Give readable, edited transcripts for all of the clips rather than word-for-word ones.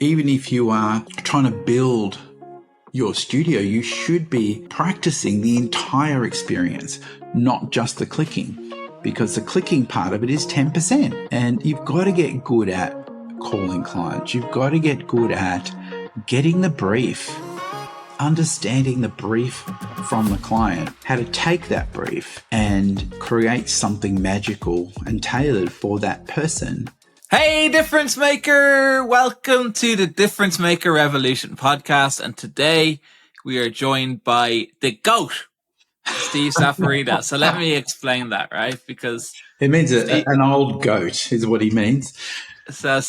even if you are trying to build your studio, you should be practicing the entire experience, not just the clicking, because the clicking part of it is 10%. And you've got to get good at calling clients. You've got to get good at getting the brief, understanding the brief from the client, how to take that brief and create something magical and tailored for that person. Hey, Difference Maker! Welcome to the Difference Maker Revolution podcast. And today we are joined by the GOAT, Steve Safarida. So let me explain that, right? Because it means an old goat is what he means. So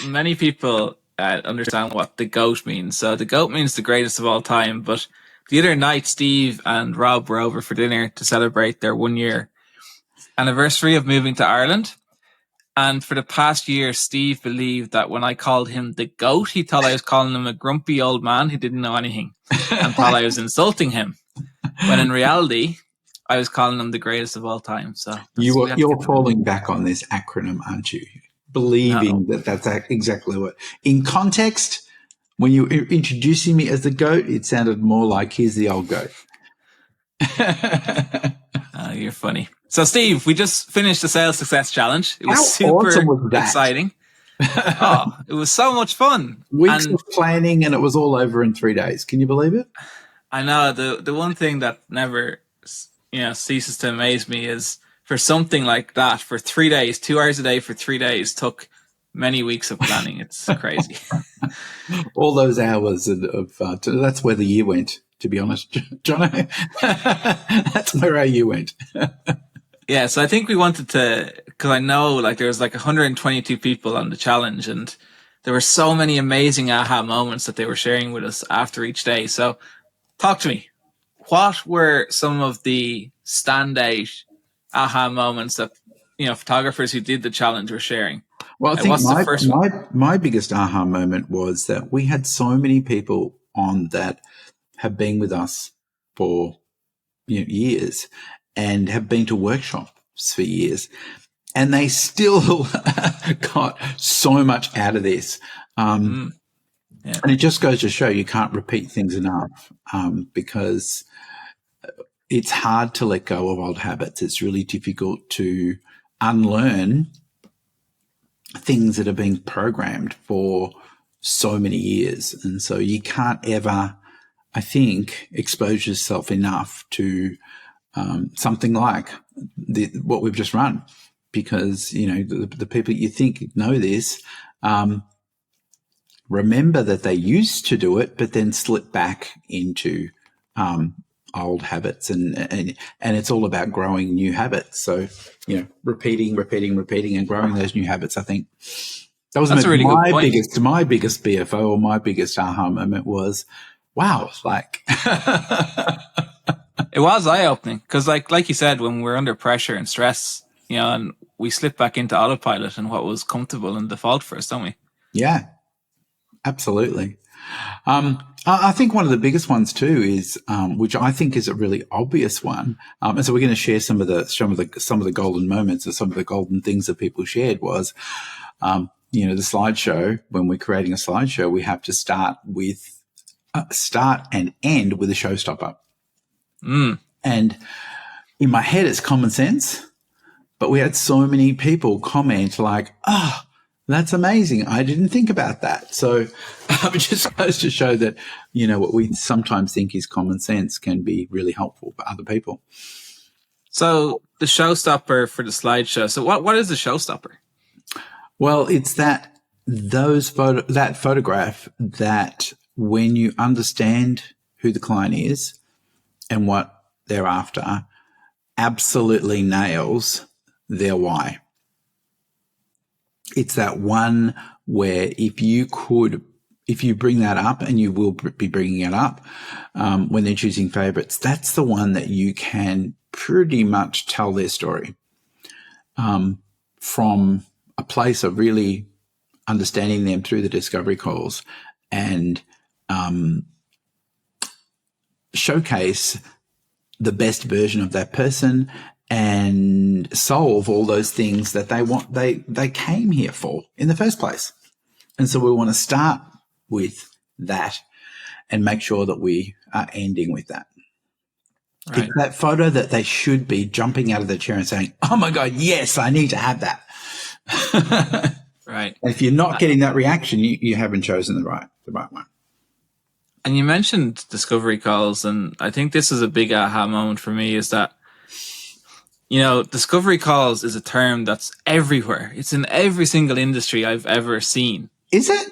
many people understand what the GOAT means. So the GOAT means the greatest of all time. But the other night, Steve and Rob were over for dinner to celebrate their 1 year anniversary of moving to Ireland. And for the past year, Steve believed that when I called him the GOAT, he thought I was calling him a grumpy old man who didn't know anything and thought I was insulting him. When in reality, I was calling him the greatest of all time. So you're falling back on this acronym, aren't you? Believing that that's exactly what. In context, when you were introducing me as the GOAT, it sounded more like here's the old GOAT. You're funny. So, Steve, we just finished the Sales Success Challenge. It was How super awesome was that? exciting. It was so much fun. Weeks of planning, and it was all over in 3 days. Can you believe it? I know. The one thing that never ceases to amaze me is for something like that, for 3 days, 2 hours a day for 3 days, took many weeks of planning. It's crazy. All those hours that's where the year went, to be honest, John. That's where our year went. Yeah, so I think we wanted to, because I know there was 122 people on the challenge, and there were so many amazing aha moments that they were sharing with us after each day. So talk to me. What were some of the standout aha moments that photographers who did the challenge were sharing? Well, I think my biggest aha moment was that we had so many people on that have been with us for years and have been to workshops for years, and they still got so much out of this. And it just goes to show you can't repeat things enough, because it's hard to let go of old habits. It's really difficult to unlearn things that have been programmed for so many years. And so you can't ever, I think, expose yourself enough to something like what we've just run, because, the people you think know this, remember that they used to do it, but then slip back into old habits, and it's all about growing new habits. So, repeating and growing those new habits. I think that was really my biggest BFO, or my biggest aha moment was, wow, it was eye-opening, because like you said, when we're under pressure and stress, and we slip back into autopilot and what was comfortable and default for us, don't we? Yeah, absolutely. I think one of the biggest ones too is, which I think is a really obvious one, and so we're going to share some of the golden moments or some of the golden things that people shared was, the slideshow. When we're creating a slideshow, we have to start and end with a showstopper. And in my head, it's common sense, but we had so many people comment that's amazing. I didn't think about that. So it just goes to show that, what we sometimes think is common sense can be really helpful for other people. So the showstopper for the slideshow. So what is the showstopper? Well, it's that photograph that when you understand who the client is and what they're after, absolutely nails their why. It's that one where if you bring that up, and you will be bringing it up when they're choosing favorites, that's the one that you can pretty much tell their story from a place of really understanding them through the discovery calls, and showcase the best version of that person and solve all those things that they want, they came here for in the first place. And so we want to start with that and make sure that we are ending with that. Right. It's that photo that they should be jumping out of the chair and saying, oh my God, yes, I need to have that. Right. If you're not getting that reaction, you haven't chosen the right one. And you mentioned discovery calls, and I think this is a big aha moment for me, is that, discovery calls is a term that's everywhere. It's in every single industry I've ever seen. Is it?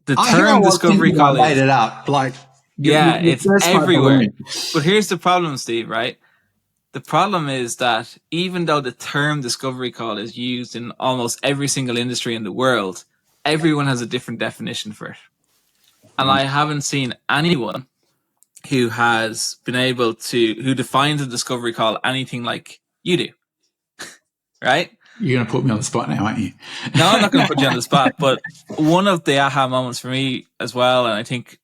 The term discovery call I made it up. Like, it's everywhere. But here's the problem, Steve, right? The problem is that even though the term discovery call is used in almost every single industry in the world, everyone has a different definition for it. And I haven't seen anyone who has been able who defines a discovery call anything like you do. Right? You're going to put me on the spot now, aren't you? No, I'm not going to put you on the spot. But one of the aha moments for me as well, and I think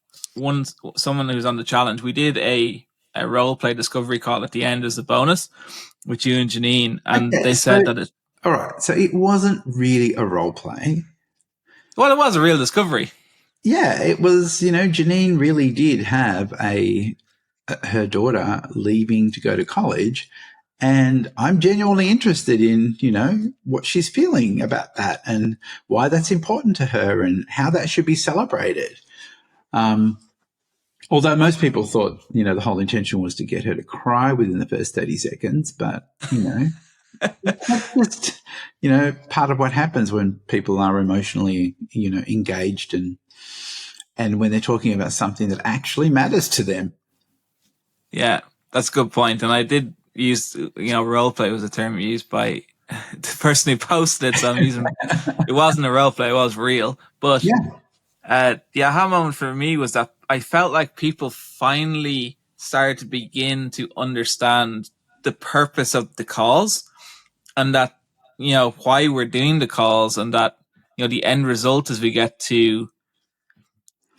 someone who's on the challenge, we did a role play discovery call at the end as a bonus with you and Janine, and they said that it. All right, so it wasn't really a role play. Well, it was a real discovery. Yeah, it was. Janine really did have her daughter leaving to go to college, and I'm genuinely interested in what she's feeling about that and why that's important to her and how that should be celebrated. Although most people thought, the whole intention was to get her to cry within the first 30 seconds, but, that's just, part of what happens when people are emotionally, engaged and when they're talking about something that actually matters to them. Yeah, that's a good point. And I did use, role play was a term used by the person who posted it. So I'm using, it wasn't a role play, it was real. But the aha moment for me was that I felt like people finally started to begin to understand the purpose of the calls and that, why we're doing the calls, and that, the end result is we get to,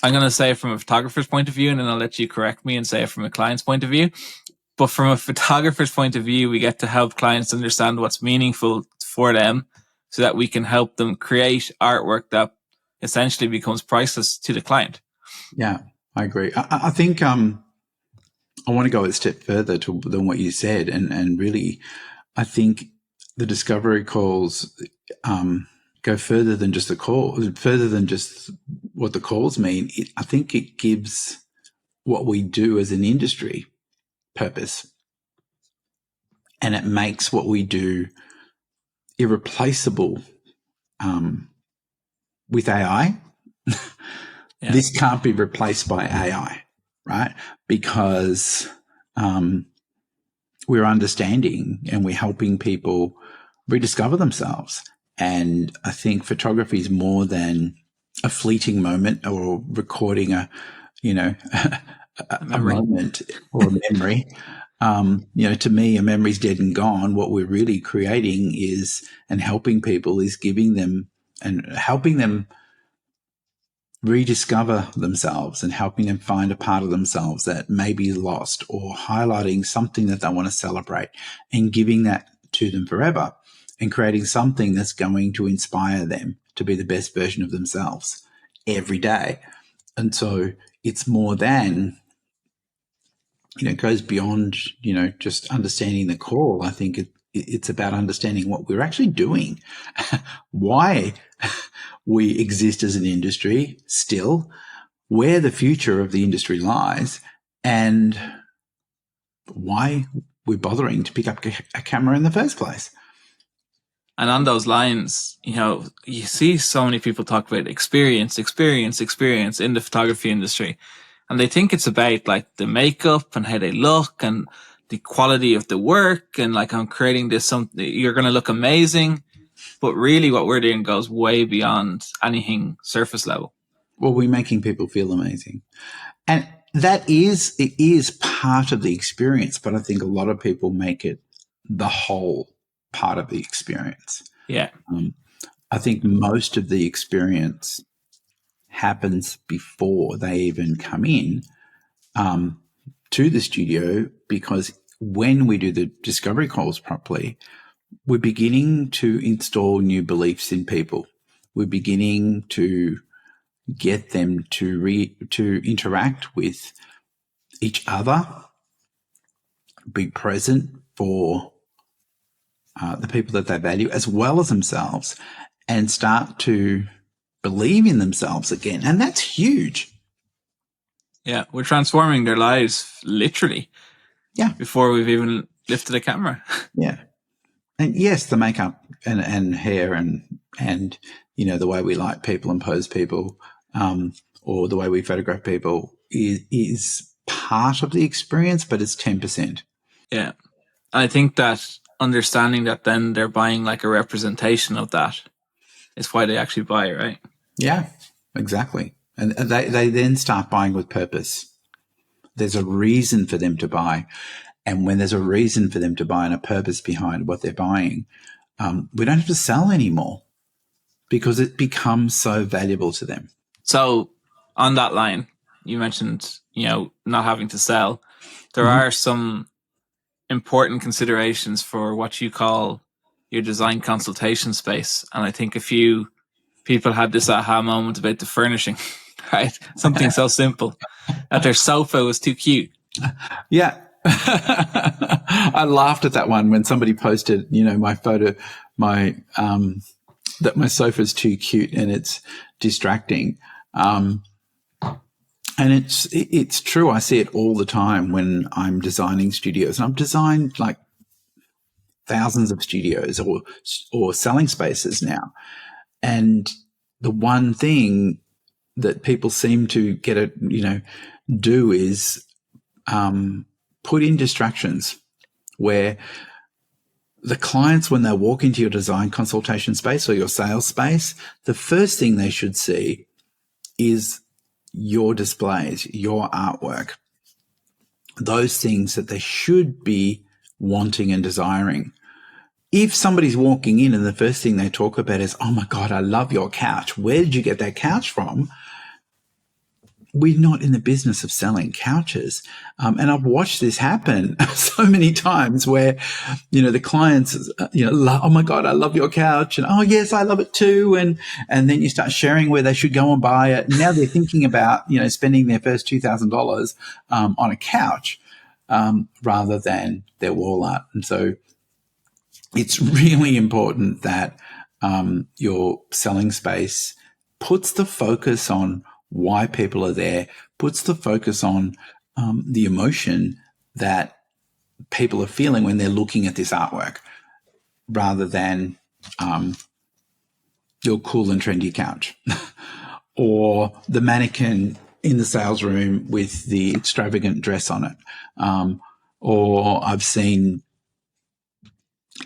I'm going to say it from a photographer's point of view, and then I'll let you correct me and say it from a client's point of view. But from a photographer's point of view, we get to help clients understand what's meaningful for them so that we can help them create artwork that essentially becomes priceless to the client. Yeah, I agree. I think I want to go a step further than what you said. And really, I think the discovery calls go further than just the call, further than just what the calls mean. I think it gives what we do as an industry purpose. And it makes what we do irreplaceable with AI. Yeah. This can't be replaced by AI, right? Because we're understanding and we're helping people rediscover themselves. And I think photography is more than a fleeting moment or recording a moment or a memory. To me, a memory's dead and gone. What we're really creating is, and helping people is giving them and helping them rediscover themselves and helping them find a part of themselves that may be lost, or highlighting something that they want to celebrate and giving that to them forever, and creating something that's going to inspire them to be the best version of themselves every day. And so it's more than, it goes beyond, just understanding the call. I think it's about understanding what we're actually doing, why we exist as an industry still, where the future of the industry lies, and why we're bothering to pick up a camera in the first place. And on those lines, you see so many people talk about experience in the photography industry. And they think it's about like the makeup and how they look and the quality of the work. And like, I'm creating this, something, you're going to look amazing. But really what we're doing goes way beyond anything surface level. Well, we're making people feel amazing. And it is part of the experience, but I think a lot of people make it the whole part of the experience. Yeah. I think most of the experience happens before they even come in to the studio, because when we do the discovery calls properly, we're beginning to install new beliefs in people. We're beginning to get them to interact with each other, be present for the people that they value as well as themselves, and start to believe in themselves again. And that's huge. Yeah, we're transforming their lives literally. Yeah. Before we've even lifted a camera. Yeah. And yes, the makeup and hair and the way we light people and pose people, or the way we photograph people is part of the experience, but it's 10%. Yeah. I think that understanding that then they're buying like a representation of that is why they actually buy, right? Yeah, exactly. And they then start buying with purpose. There's a reason for them to buy. And when there's a reason for them to buy and a purpose behind what they're buying, we don't have to sell anymore because it becomes so valuable to them. So on that line, you mentioned, not having to sell. There are some important considerations for what you call your design consultation space. And I think a few people had this aha moment about the furnishing, right? Something so simple that their sofa was too cute. Yeah. I laughed at that one when somebody posted, my photo, that my sofa's too cute and it's distracting. And it's true. I see it all the time when I'm designing studios, and I've designed like thousands of studios or selling spaces now. And the one thing that people seem to do is put in distractions where the clients, when they walk into your design consultation space or your sales space, the first thing they should see is your displays, your artwork, those things that they should be wanting and desiring. If somebody's walking in and the first thing they talk about is, oh my God, I love your couch. Where did you get that couch from? We're not in the business of selling couches. And I've watched this happen so many times where, the clients, oh my God, I love your couch. And, oh yes, I love it too. And then you start sharing where they should go and buy it. Now they're thinking about, spending their first $2,000 on a couch rather than their wall art. And so it's really important that your selling space puts the focus on why people are there, puts the focus on the emotion that people are feeling when they're looking at this artwork, rather than your cool and trendy couch or the mannequin in the sales room with the extravagant dress on it. Or I've seen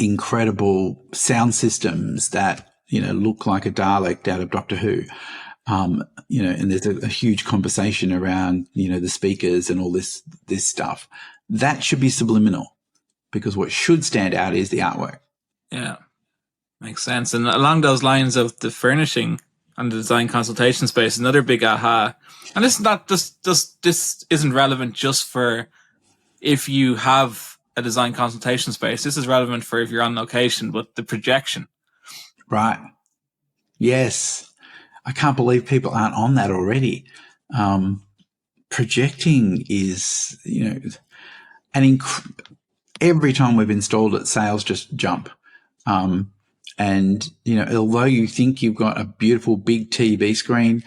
incredible sound systems that, look like a Dalek out of Doctor Who. And there's a huge conversation around, the speakers and all this stuff. That should be subliminal, because what should stand out is the artwork. Yeah, makes sense. And along those lines of the furnishing and the design consultation space, another big aha. And this isn't relevant just for if you have a design consultation space. This is relevant for if you're on location, but the projection. Right. Yes. I can't believe people aren't on that already. Projecting is, every time we've installed it, sales just jump. And, although you think you've got a beautiful big TV screen,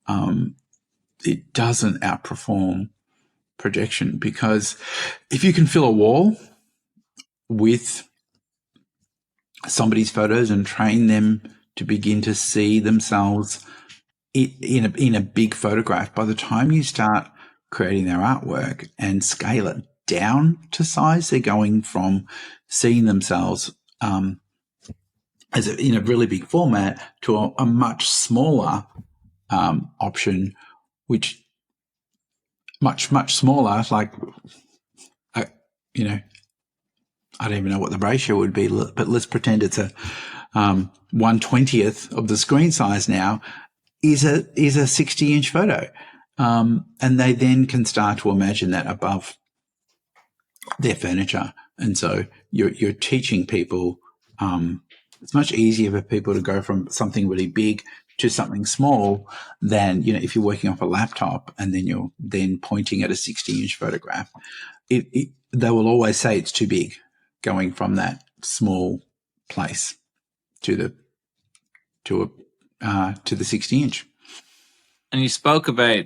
it doesn't outperform projection, because if you can fill a wall with somebody's photos and train them to begin to see themselves in a big photograph, by the time you start creating their artwork and scale it down to size, they're going from seeing themselves in a really big format to a much smaller option, which much smaller, like I don't even know what the ratio would be, but let's pretend it's a 1/20th of the screen size now, is a 60-inch photo. And they then can start to imagine that above their furniture. And so you're teaching people, it's much easier for people to go from something really big to something small than, if you're working off a laptop and then you're then pointing at a 60-inch photograph. They will always say it's too big, going from that small place to the 60-inch. And you spoke about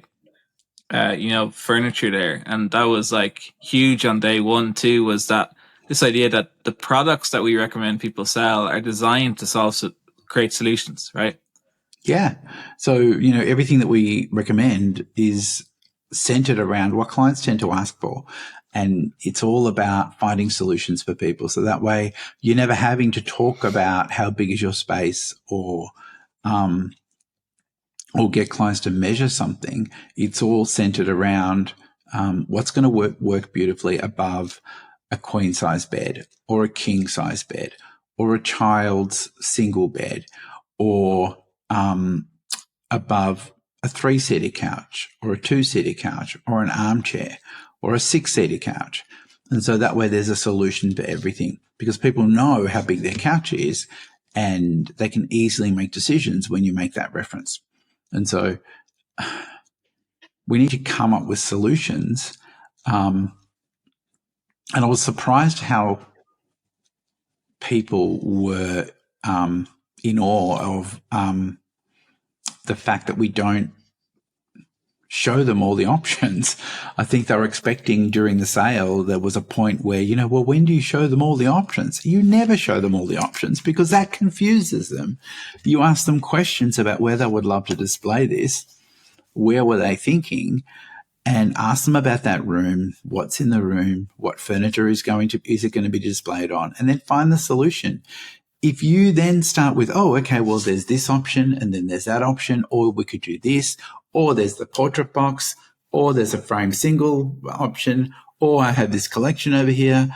furniture there, and that was like huge on day one too, was that this idea that the products that we recommend people sell are designed to create solutions, right? Yeah. So, everything that we recommend is centered around what clients tend to ask for. And it's all about finding solutions for people. So that way you're never having to talk about how big is your space or get clients to measure something. It's all centered around what's going to work beautifully above a queen size bed or a king size bed or a child's single bed or above a 3-seater couch or a 2-seater couch or an armchair or a 6-seater couch. And so that way there's a solution for everything, because people know how big their couch is and they can easily make decisions when you make that reference. And so we need to come up with solutions. And I was surprised how people were in awe of the fact that we don't show them all the options. I think they were expecting during the sale there was a point where, well, when do you show them all the options? You never show them all the options because that confuses them. You ask them questions about where they would love to display this, where were they thinking, and ask them about that room, what's in the room, what furniture is it going to be displayed on, and then find the solution. If you then start with, well, there's this option and then there's that option, or we could do this, or there's the portrait box, or there's a frame single option, or I have this collection over here.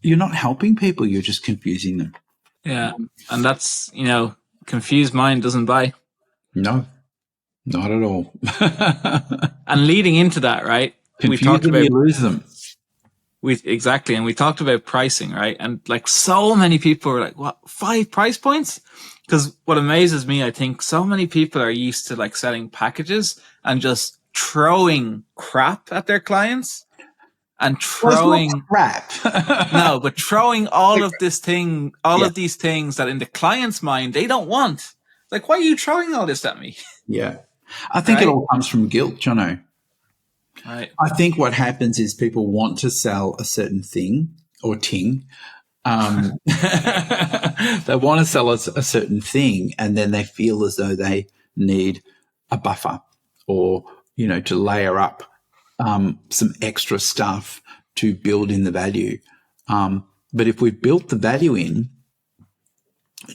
You're not helping people. You're just confusing them. Yeah. And that's, confused mind doesn't buy. No, not at all. And leading into that, right? Confuse them, you lose them. Exactly. And we talked about pricing, right? And like so many people were like, what, 5 price points? Because what amazes me, I think so many people are used to like selling packages and just throwing crap at their clients and throwing crap. No, but throwing all of these things that in the client's mind, they don't want. Like, why are you throwing all this at me? Yeah. I think it all comes from guilt, Jono. Right. I think what happens is people want to sell a certain thing or ting. They want to sell a certain thing, and then they feel as though they need a buffer or, to layer up some extra stuff to build in the value. But if we've built the value in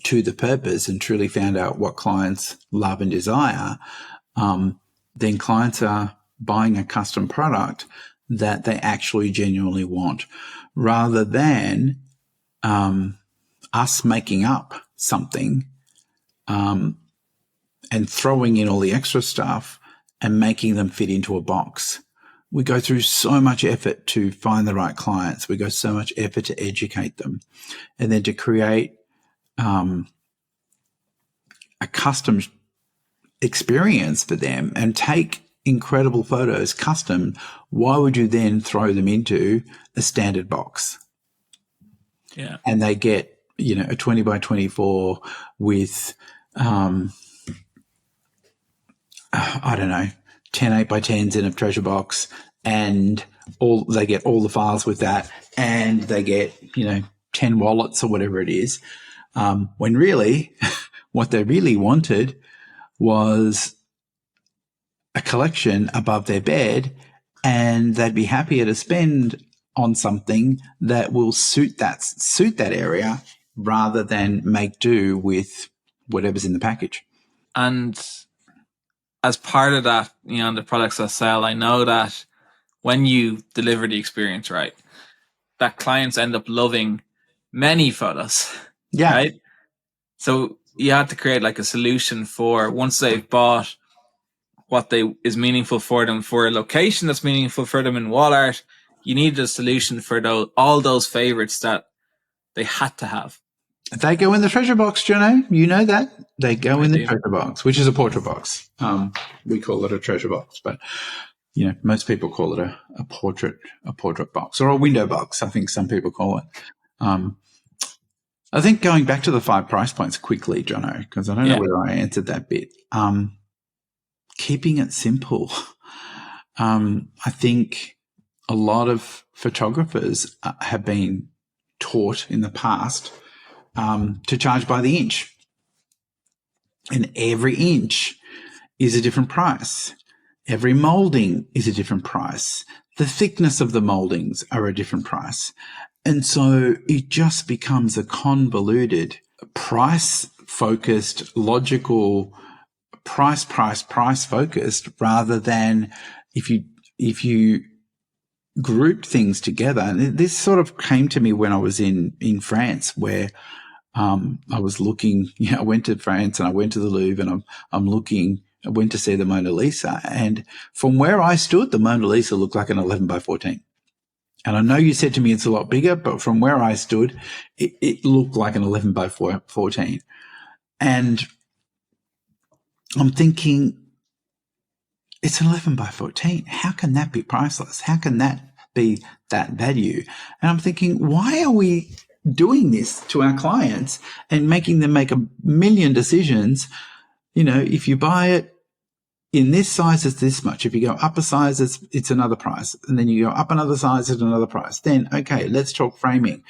to the purpose and truly found out what clients love and desire, then clients are buying a custom product that they actually genuinely want, rather than us making up something and throwing in all the extra stuff and making them fit into a box. We go through so much effort to find the right clients. We go so much effort to educate them, and then to create a custom experience for them and take incredible photos custom. Why would you then throw them into a standard box? Yeah. And they get, a 20 by 24 with, 10 8 by 10s in a treasure box, and they get all the files with that, and they get, 10 wallets or whatever it is. When really what they really wanted was a collection above their bed, and they'd be happier to spend on something that will suit that area rather than make do with whatever's in the package. And as part of that, the products I sell, I know that when you deliver the experience right, that clients end up loving many photos. Yeah. Right? So you have to create like a solution for once they've bought what is meaningful for them, for a location that's meaningful for them in wall art. You need a solution for all those favorites that they had to have. They go in the treasure box, Jono. You know that. They go in the treasure box, which is a portrait box. We call it a treasure box, but most people call it a portrait box or a window box. I think some people call it. I think going back to the 5 price points quickly, Jono, because I don't know whether I answered that bit. Keeping it simple. I think a lot of photographers have been taught in the past to charge by the inch. And every inch is a different price. Every molding is a different price. The thickness of the moldings are a different price. And so it just becomes a convoluted, price-focused, logical, price focused, rather than if you grouped things together. And this sort of came to me when I was in France, where I was looking, I went to France and I went to the Louvre, and I went to see the Mona Lisa, and from where I stood, the Mona Lisa looked like an 11 by 14. And I know you said to me it's a lot bigger, but from where I stood, it looked like an 11 by 14. And I'm thinking, it's an 11 by 14. How can that be priceless? How can that be that value? And I'm thinking, why are we doing this to our clients and making them make a million decisions? If you buy it in this size, it's this much. If you go up a size, it's another price. And then you go up another size, it's another price. Then, okay, let's talk framing.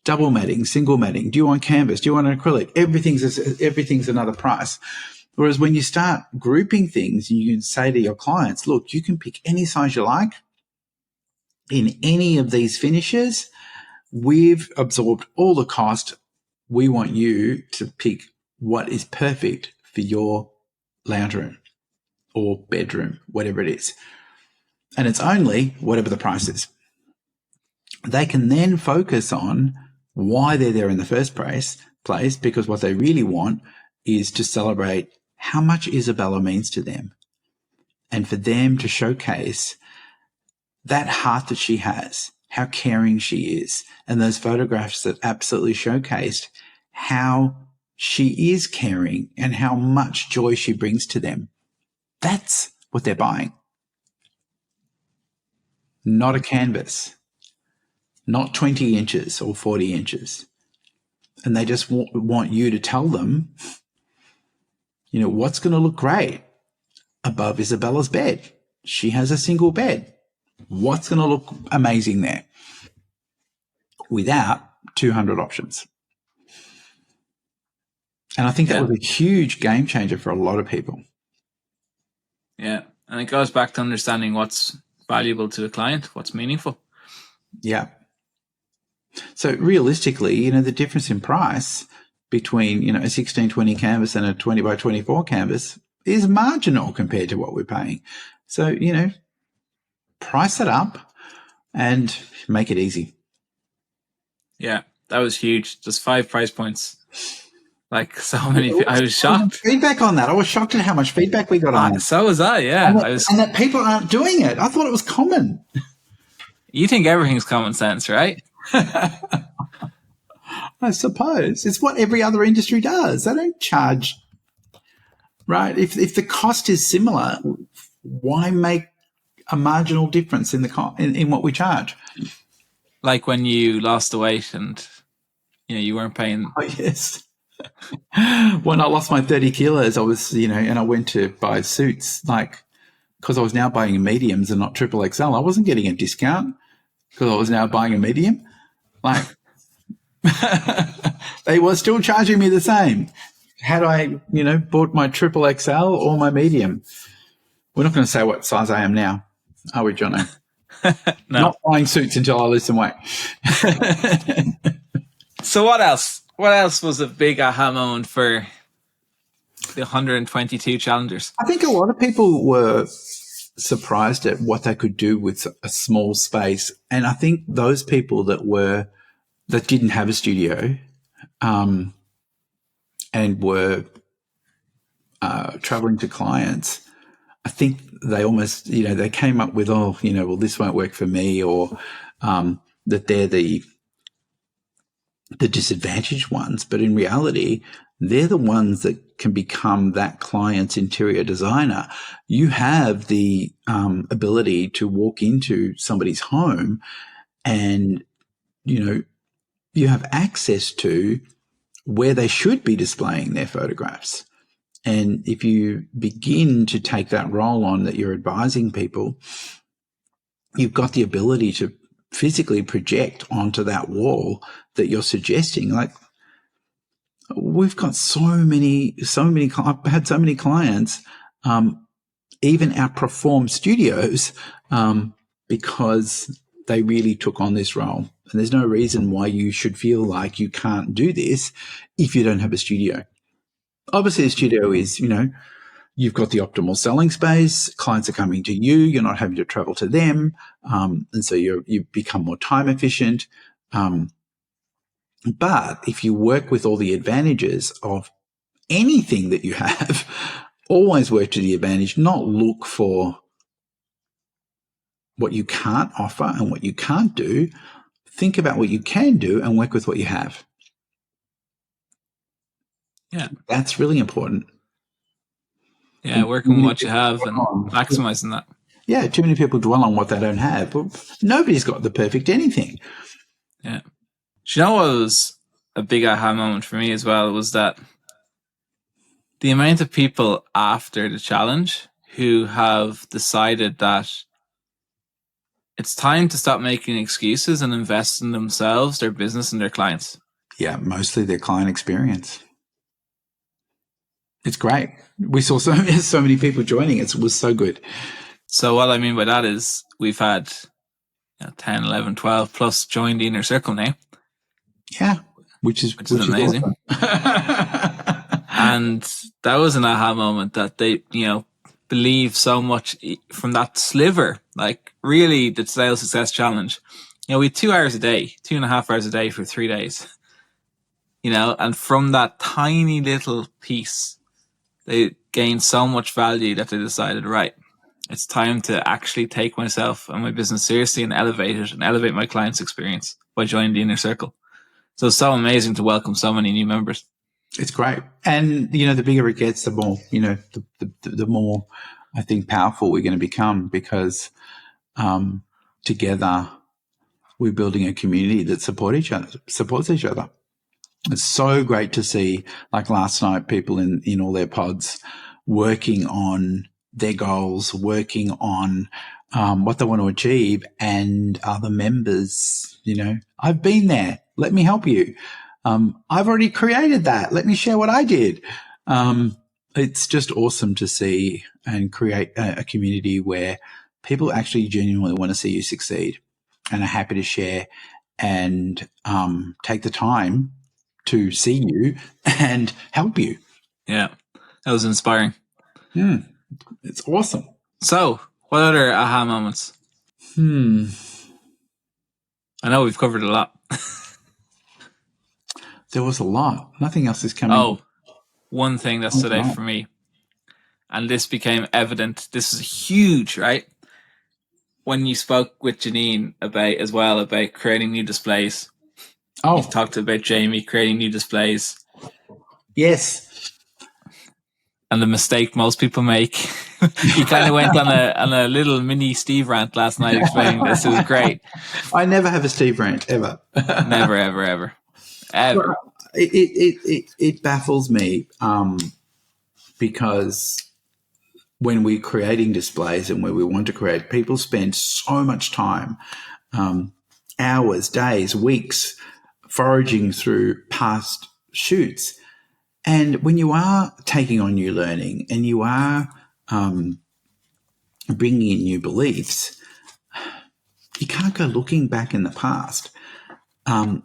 Double matting, single matting. Do you want canvas? Do you want an acrylic? Everything's another price. Whereas when you start grouping things, you can say to your clients, look, you can pick any size you like in any of these finishes. We've absorbed all the cost. We want you to pick what is perfect for your lounge room or bedroom, whatever it is. And it's only whatever the price is. They can then focus on why they're there in the first place, because what they really want is to celebrate how much Isabella means to them, and for them to showcase that heart that she has, how caring she is, and those photographs that absolutely showcased how she is caring and how much joy she brings to them. That's what they're buying. Not a canvas, not 20 inches or 40 inches. And they just want you to tell them, what's going to look great above Isabella's bed. She has a single bed. What's going to look amazing there without 200 options? And I think that was a huge game changer for a lot of people. Yeah. And it goes back to understanding what's valuable to a client, what's meaningful. Yeah. So realistically, the difference in price between, a 1620 canvas and a 20 by 24 canvas is marginal compared to what we're paying. So, price it up and make it easy. Yeah, that was huge. Just 5 price points. Like so many, I was shocked. Feedback on that. I was shocked at how much feedback we got on that. So was I, yeah. And that people aren't doing it. I thought it was common. You think everything's common sense, right? I suppose. It's what every other industry does. They don't charge, right? If the cost is similar, why make a marginal difference in in what we charge? Like when you lost the weight and you weren't paying. Oh, yes. When I lost my 30 kilos, I was, and I went to buy suits, because I was now buying mediums and not triple XL. I wasn't getting a discount because I was now buying a medium. They were still charging me the same. Had I, bought my triple XL or my medium. We're not going to say what size I am now, are we, Jono? No. Not buying suits until I lose some weight. So what else? What else was a big aha moment for the 122 challengers? I think a lot of people were surprised at what they could do with a small space. And I think those people that didn't have a studio and were traveling to clients, I think they almost, they came up with, well, this won't work for me, or that they're the disadvantaged ones, but in reality, they're the ones that can become that client's interior designer. You have the ability to walk into somebody's home and, you have access to where they should be displaying their photographs. And if you begin to take that role on that you're advising people, you've got the ability to physically project onto that wall that you're suggesting. Like, we've got so many, I've had so many clients, even outperform studios, because they really took on this role. And there's no reason why you should feel like you can't do this if you don't have a studio. Obviously, the studio is, you've got the optimal selling space. Clients are coming to you. You're not having to travel to them. And so you become more time efficient. But if you work with all the advantages of anything that you have, always work to the advantage, not look for what you can't offer and what you can't do. Think about what you can do and work with what you have. Yeah. That's really important. Yeah, working with what you have and maximizing that. Yeah, too many people dwell on what they don't have. Well, nobody's got the perfect anything. Yeah. Do you know what was a big aha moment for me as well was that the amount of people after the challenge who have decided that it's time to stop making excuses and invest in themselves, their business, and their clients. Yeah, mostly their client experience. It's great. We saw so many people joining. It was so good. So what I mean by that is we've had 10, 11, 12 plus join the inner circle now. Yeah, which is amazing. Awesome. And that was an aha moment that they, believe so much from that sliver. Like, really, the Sales Success Challenge, we had 2 hours a day, 2.5 hours a day for 3 days, and from that tiny little piece, they gained so much value that they decided, right, it's time to actually take myself and my business seriously and elevate it and elevate my client's experience by joining the inner circle. So it's so amazing to welcome so many new members. It's great. And, the bigger it gets, the more, the more I think powerful we're going to become, because together we're building a community that supports each other. It's so great to see, like last night, people in all their pods working on their goals, working on what they want to achieve, and other members, I've been there. Let me help you. I've already created that. Let me share what I did. It's just awesome to see and create a community where people actually genuinely want to see you succeed and are happy to share and take the time to see you and help you. Yeah, that was inspiring. It's awesome. So, what other aha moments? I know we've covered a lot. There was a lot. Nothing else is coming. Oh, one thing that stood out for me, and this became evident. This is huge, right? When you spoke with Janine about creating new displays. Oh, you talked about Jamie creating new displays. Yes. And the mistake most people make. He kind of went on a little mini Steve rant last night explaining this. It was great. I never have a Steve rant ever. Never, ever, ever. Ever. It baffles me because when we're creating displays and where we want to create, people spend so much time, hours, days, weeks, foraging through past shoots. And when you are taking on new learning and you are bringing in new beliefs, you can't go looking back in the past.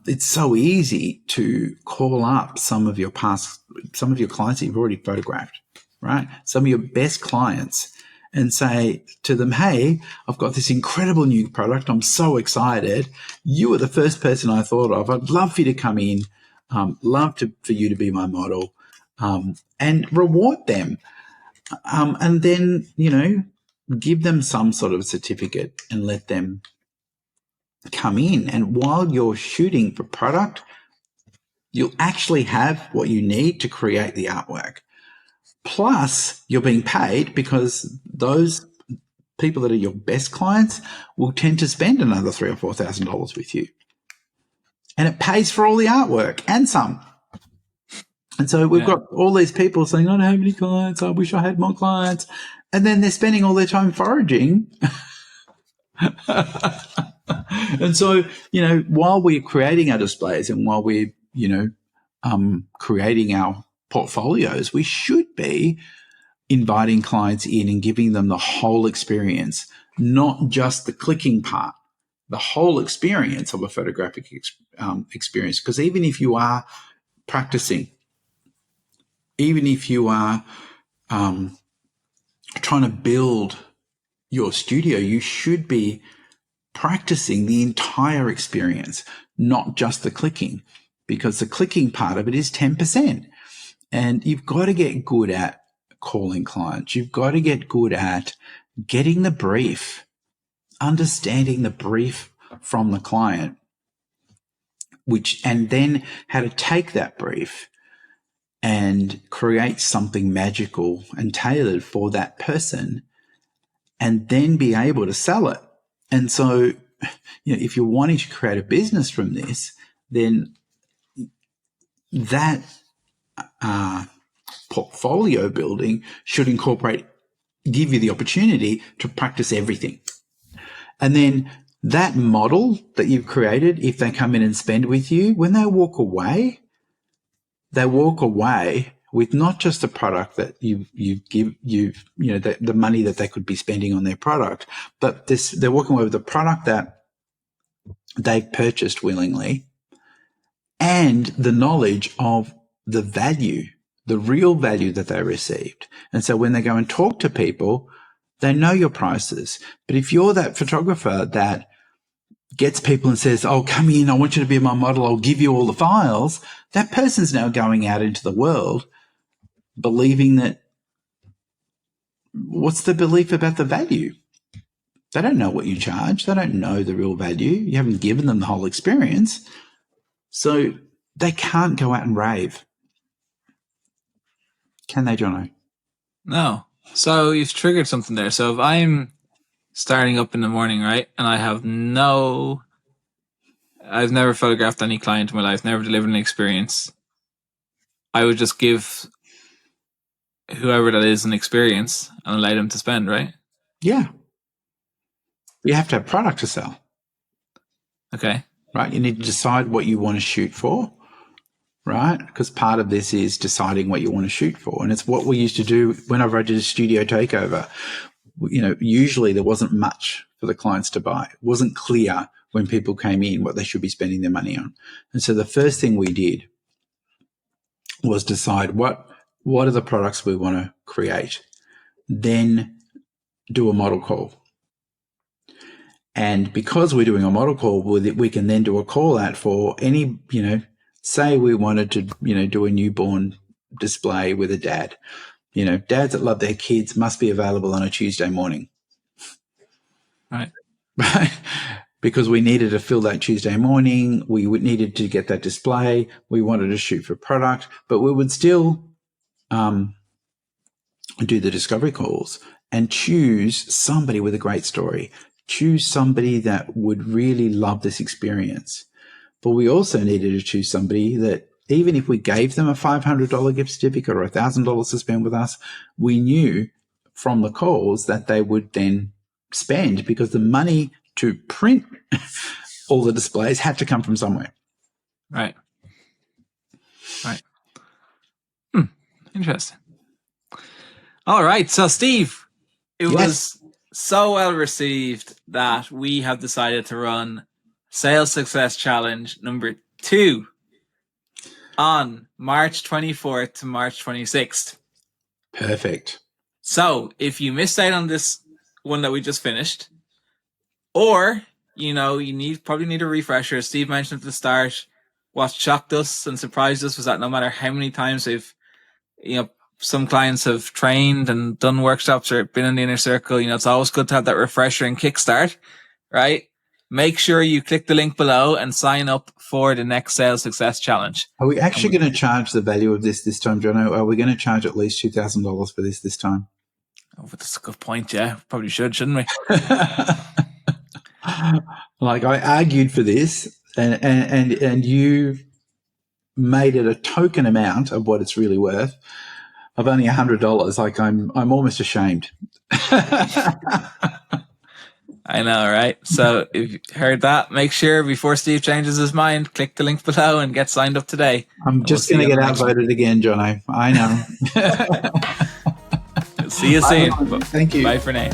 It's so easy to call up some of your clients that you've already photographed, right? Some of your best clients, and say to them, hey, I've got this incredible new product. I'm so excited. You were the first person I thought of. I'd love for you to come in. For you to be my model, and reward them. And then, give them some sort of certificate and let them come in. And while you're shooting for product, You'll actually have what you need to create the artwork. Plus, you're being paid because those people that are your best clients will tend to spend another $3,000 or $4,000 with you. And it pays for all the artwork and some. And so we've got all these people saying, I don't have any clients. I wish I had more clients. And then they're spending all their time foraging. And so, while we're creating our displays and while we're, creating our portfolios, we should be inviting clients in and giving them the whole experience, not just the clicking part, the whole experience of a photographic experience. Because even if you are practicing, even if you are trying to build your studio, you should be practicing the entire experience, not just the clicking, because the clicking part of it is 10%. And you've got to get good at calling clients. You've got to get good at getting the brief, understanding the brief from the client, and then how to take that brief and create something magical and tailored for that person, and then be able to sell it. And so, if you're wanting to create a business from this, then that portfolio building should give you the opportunity to practice everything. And then that model that you've created, if they come in and spend with you, when they walk away with not just the product that the money that they could be spending on their product, but they're walking away with the product that they've purchased willingly and the knowledge of the value, the real value that they received. And so when they go and talk to people, they know your prices. But if you're that photographer that gets people and says, oh, come in, I want you to be my model, I'll give you all the files, that person's now going out into the world believing that, what's the belief about the value? They don't know what you charge. They don't know the real value. You haven't given them the whole experience. So they can't go out and rave. Can they, Jono? No. So you've triggered something there. So if I'm starting up in the morning, right, and I've never photographed any client in my life, never delivered an experience, I would just give whoever that is an experience and allow them to spend, right? Yeah. You have to have product to sell. Okay. Right? You need to decide what you want to shoot for, right? Because part of this is deciding what you want to shoot for. And it's what we used to do whenever I did a studio takeover. Usually there wasn't much for the clients to buy. It wasn't clear when people came in what they should be spending their money on. And so the first thing we did was decide what are the products we want to create, then do a model call. And because we're doing a model call with it, we can then do a call out for any, say we wanted to, do a newborn display with a dad. Dads that love their kids must be available on a Tuesday morning. Right. Right. Because we needed to fill that Tuesday morning. We needed to get that display. We wanted to shoot for product, but we would still do the discovery calls and choose somebody with a great story. Choose somebody that would really love this experience. But we also needed to choose somebody that, even if we gave them a $500 gift certificate or $1,000 to spend with us, we knew from the calls that they would then spend, because the money to print all the displays had to come from somewhere. Right. Interesting. All right. So, Steve, it was so well received that we have decided to run Sales Success Challenge number 2 on March 24th to March 26th. Perfect. So if you missed out on this one that we just finished, or, you probably need a refresher. Steve mentioned at the start, what shocked us and surprised us was that no matter how many times they've, some clients have trained and done workshops or been in the inner circle, it's always good to have that refresher and kickstart, right? make sure you click the link below and sign up for the next Sales Success Challenge. Are we actually going to charge the value of this time, Jono? Are we going to charge at least $2,000 for this time? Oh, that's a good point. Yeah, probably shouldn't we? Like, I argued for this, and you made it a token amount of what it's really worth, of only $100. Like, I'm almost ashamed. I know, right? So if you heard that, make sure before Steve changes his mind, click the link below and get signed up today. I'm just going to get outvoted again, Jono. I know. See you soon. Thank you. Bye for now.